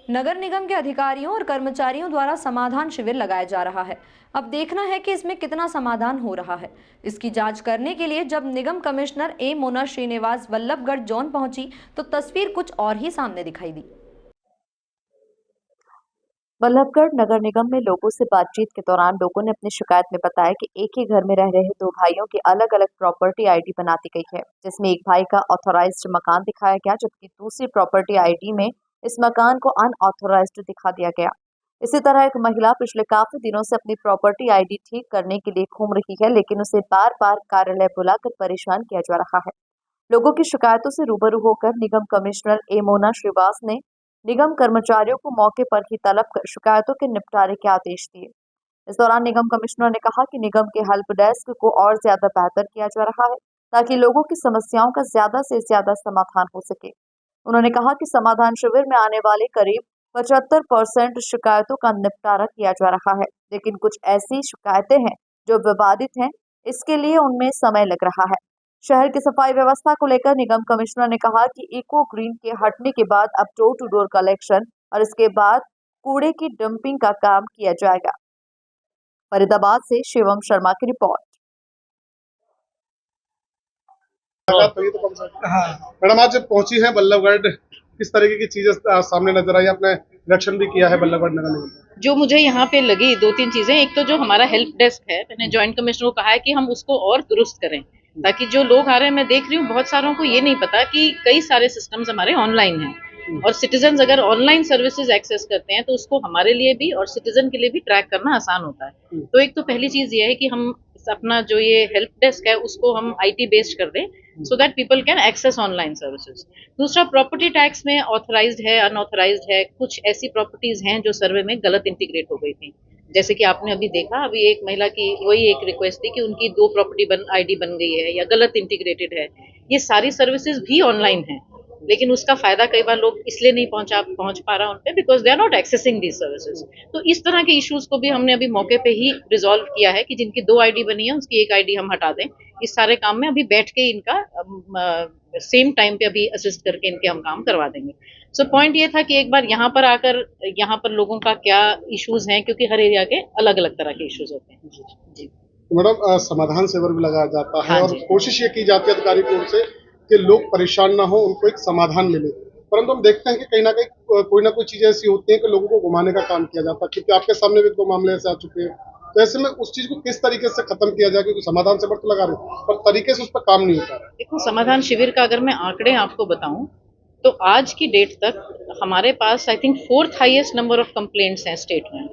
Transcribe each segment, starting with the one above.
नगर निगम के अधिकारियों और कर्मचारियों द्वारा समाधान शिविर लगाया जा रहा है। अब देखना है कि इसमें कितना समाधान हो रहा है। इसकी जांच करने के लिए जब निगम कमिश्नर ए मोना श्रीनिवास बल्लभगढ़ जोन पहुंची तो तस्वीर कुछ और ही सामने दिखाई दी। बल्लभगढ़ नगर निगम में लोगों से बातचीत के दौरान लोगों ने अपनी शिकायत में बताया कि एक ही घर में रह रहे दो भाइयों की अलग अलग प्रॉपर्टी आईडी बनाती गई है, जिसमें एक भाई का ऑथोराइज्ड मकान दिखाया गया, जबकि दूसरी प्रॉपर्टी आईडी में इस मकान को अनऑथोराइज्ड दिखा दिया गया। इसी तरह एक महिला पिछले काफी दिनों से अपनी प्रॉपर्टी आईडी ठीक करने के लिए घूम रही है, लेकिन उसे बार बार कार्यालय बुलाकर परेशान किया जा रहा है। लोगों की शिकायतों से रूबरू होकर निगम कमिश्नर ए मोना श्रीवास ने निगम कर्मचारियों को मौके पर ही तलब कर शिकायतों के निपटारे के आदेश दिए। इस दौरान निगम कमिश्नर ने कहा कि निगम के हेल्प डेस्क को और ज्यादा बेहतर किया जा रहा है ताकि लोगों की समस्याओं का ज्यादा से ज्यादा समाधान हो सके। उन्होंने कहा कि समाधान शिविर में आने वाले करीब 75% शिकायतों का निपटारा किया जा रहा है, लेकिन कुछ ऐसी शिकायतें हैं जो विवादित हैं, इसके लिए उनमें समय लग रहा है। शहर की सफाई व्यवस्था को लेकर निगम कमिश्नर ने कहा कि इको ग्रीन के हटने के बाद अब डोर टू डोर कलेक्शन और इसके बाद कूड़े की डंपिंग का काम किया जाएगा। फरीदाबाद से शिवम शर्मा की रिपोर्ट। हाँ मैडम, आज पहुंची हैं बल्लभगढ़, किस तरीके की चीजें सामने नजर आई? आपने निरीक्षण भी किया है बल्लभगढ़ नगर निगम में। जो मुझे यहाँ पे लगी दो तीन चीजें, एक तो जो हमारा हेल्प डेस्क है, मैंने ज्वाइंट कमिश्नर को कहा है कि हम उसको और दुरुस्त करें, ताकि जो लोग आ रहे हैं, मैं देख रही हूँ बहुत सारों को ये नहीं पता कि कई सारे सिस्टम्स हमारे ऑनलाइन हैं और सिटीजन अगर ऑनलाइन सर्विसेज एक्सेस करते हैं तो उसको हमारे लिए भी और सिटीजन के लिए भी ट्रैक करना आसान होता है। तो एक तो पहली चीज ये है कि हम अपना जो ये हेल्प डेस्क है उसको हम IT बेस्ड कर दें, so that people can access online services. दूसरा, प्रॉपर्टी टैक्स में ऑथराइज्ड है, अनऑथराइज्ड है, कुछ ऐसी प्रॉपर्टीज हैं जो सर्वे में गलत इंटीग्रेट हो गई थी। जैसे कि आपने अभी देखा, अभी एक महिला की वही एक रिक्वेस्ट थी कि उनकी 2 प्रॉपर्टी आईडी बन गई है या गलत इंटीग्रेटेड है। ये सारी सर्विसेज भी ऑनलाइन है, लेकिन उसका फायदा कई बार लोग इसलिए नहीं पहुंच पा रहा उन पे, because they are not accessing the services. तो इस तरह के इश्यूज को भी हमने अभी मौके पे ही रिजॉल्व किया है कि जिनकी 2 आईडी बनी है उसकी 1 आईडी हम हटा दें। इस सारे काम में अभी बैठ के इनका सेम टाइम पे अभी असिस्ट करके इनके हम काम करवा देंगे। सो पॉइंट ये था कि एक बार यहाँ पर आकर यहाँ पर लोगों का क्या इश्यूज हैं, क्योंकि हर एरिया के अलग अलग तरह के इश्यूज होते हैं। जी मैडम, समाधान शिविर भी लगाया जाता है, हाँ और कोशिश ये की जाती है अधिकारी की ओर से कि लोग परेशान ना हो, उनको एक समाधान मिले। परंतु हम देखते हैं कि कहीं ना कोई चीजें ऐसी होती हैं कि लोगों को घुमाने का काम किया जाता है, क्योंकि आपके सामने भी 2 मामले ऐसे आ चुके हैं। तो ऐसे में उस चीज को किस तरीके से खत्म किया जाए, क्योंकि समाधान शिविर तो लगा रहे हैं पर तरीके से उस पर काम नहीं होता है। देखो, समाधान शिविर का अगर मैं आंकड़े आपको बताऊं तो आज की डेट तक हमारे पास I think 4th highest number of complaints हैं स्टेट में,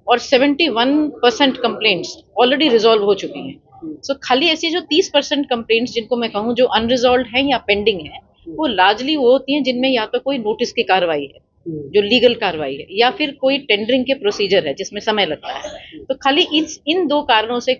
और 71% कंप्लेंट्स ऑलरेडी रिजॉल्व हो चुकी हैं। सो खाली ऐसी जो 30% कंप्लेंट्स जिनको मैं कहूँ जो अनरिजॉल्व हैं या पेंडिंग है, वो लार्जली वो होती हैं जिनमें या तो कोई नोटिस की कार्रवाई है, जो लीगल कार्रवाई है, या फिर कोई टेंडरिंग के प्रोसीजर है जिसमें समय लगता है। तो खाली इन 2 कारणों से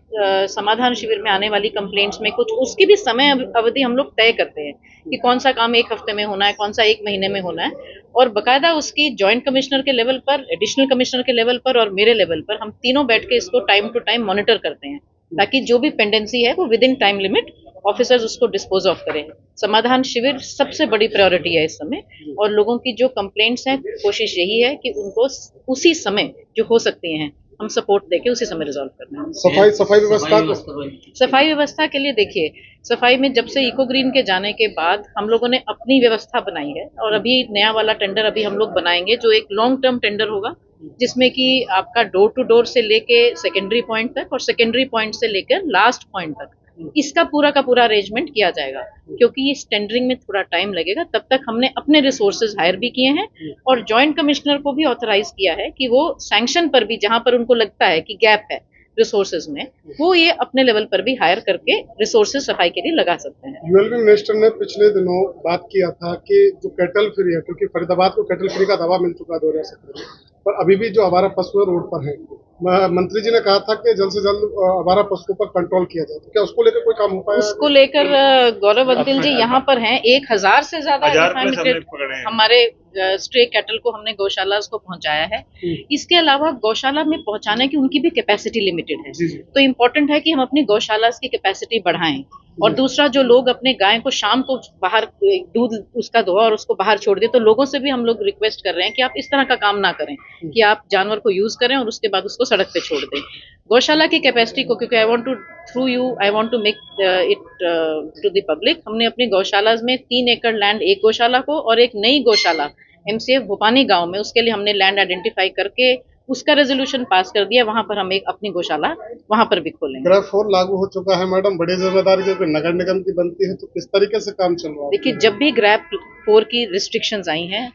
समाधान शिविर में आने वाली कंप्लेंट्स में कुछ उसकी भी समय अवधि हम लोग तय करते हैं कि कौन सा काम 1 हफ्ते में होना है, कौन सा 1 महीने में होना है, और बकायदा उसकी जॉइंट कमिश्नर के लेवल पर, एडिशनल कमिश्नर के लेवल पर और मेरे लेवल पर हम तीनों बैठ के इसको टाइम टू टाइम मॉनिटर करते हैं, ताकि जो भी पेंडेंसी है वो with in time limit officers उसको डिस्पोज ऑफ करें। समाधान शिविर सबसे बड़ी प्रायोरिटी है इस समय, और लोगों की जो कंप्लेंट्स हैं कोशिश यही है कि उनको उसी समय जो हो सकती हैं हम सपोर्ट देके उसी समय रिजॉल्व करना है। सफाई व्यवस्था के लिए देखिए, सफाई में जब से इको ग्रीन के जाने के बाद हम लोगों ने अपनी व्यवस्था बनाई है, और अभी नया वाला टेंडर अभी हम लोग बनाएंगे जो एक लॉन्ग टर्म टेंडर होगा, जिसमें कि आपका डोर टू डोर से लेके सेकेंडरी पॉइंट तक और सेकेंडरी पॉइंट से लेकर लास्ट पॉइंट तक इसका पूरा का पूरा अरेंजमेंट किया जाएगा। क्योंकि इस टेंडरिंग में थोड़ा टाइम लगेगा, तब तक हमने अपने रिसोर्सेज हायर भी किए हैं और जॉइंट कमिश्नर को भी ऑथराइज किया है कि वो सैंक्शन पर भी जहां पर उनको लगता है कि गैप है रिसोर्सेज में, वो ये अपने लेवल पर भी हायर करके रिसोर्सेज सफाई के लिए लगा सकते हैं। यूएलबी मिनिस्टर ने पिछले दिनों बात किया था कि जो कैटल फ्री है, क्योंकि फरीदाबाद को कैटल फ्री का दावा मिल चुका है 2017 में, पर अभी भी जो आवारा पशु है रोड पर है। मंत्री जी ने कहा था कि जल्द से जल्द आवारा पशुओं पर कंट्रोल किया जाए, तो क्या उसको लेकर कोई काम हो पाया? उसको लेकर गौरव अंतिल जी यहाँ पर हैं, 1000 से ज्यादा हमारे स्ट्रे कैटल को हमने गौशाला को पहुंचाया है। इसके अलावा गौशाला में पहुंचाने की उनकी भी कैपेसिटी लिमिटेड है, तो इम्पोर्टेंट है कि हम अपनी गौशाला की कैपेसिटी बढ़ाएं। और दूसरा, जो लोग अपने गाय को शाम को बाहर दूध उसका धोआ और उसको बाहर छोड़ दे, तो लोगों से भी हम लोग रिक्वेस्ट कर रहे हैं कि आप इस तरह का काम ना करें कि आप जानवर को यूज करें और उसके बाद उसको सड़क पे छोड़ दें। गौशाला की कैपेसिटी को, क्योंकि I want to make it to the public, हमने अपनी गौशाला में 3 एकड़ लैंड एक गौशाला को और एक नई गौशाला MCF भोपानी गांव में, उसके लिए हमने लैंड आइडेंटिफाई करके उसका रेजोल्यूशन पास कर दिया। वहां पर हम एक अपनी गौशाला वहां पर भी खोलेंगे। ग्राफ 4 लागू हो चुका है मैडम, बड़ी जिम्मेदारी जो नगर निगम की बनती है, तो किस तरीके से काम चल रहा है? देखिए, जब भी ग्रैप 4 की रिस्ट्रिक्शंस आई हैं,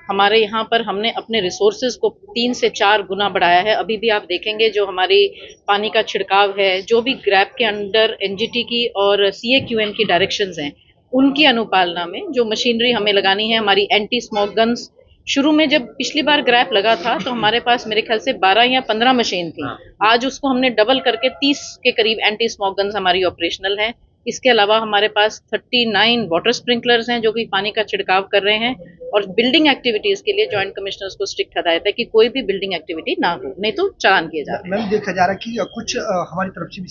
हमारे यहाँ पर हमने अपने रिसोर्सेज को 3 से 4 गुना बढ़ाया है। अभी भी आप देखेंगे जो हमारी पानी का छिड़काव है, जो भी ग्रैप के अंडर NGT की और CAQN की डायरेक्शंस हैं, उनकी अनुपालना में जो मशीनरी हमें लगानी है, हमारी एंटी स्मोक गन्स, शुरू में जब पिछली बार ग्रैप लगा था तो हमारे पास मेरे ख्याल से 12 या 15 मशीन थी। आज उसको हमने डबल करके 30 के करीब एंटी स्मोक गन्स हमारी ऑपरेशनल है। इसके अलावा हमारे पास 39 वाटर स्प्रिंकलर्स हैं जो कि पानी का छिड़काव कर रहे हैं। और बिल्डिंग एक्टिविटीज के लिए जॉइंट कमिश्नर्स को स्ट्रिक्ट हदायत है कि कोई भी बिल्डिंग एक्टिविटी ना हो, नहीं तो चालान किए जा रहे हैं। मैम, देखा जा रहा है कि कुछ हमारी तरफ से भी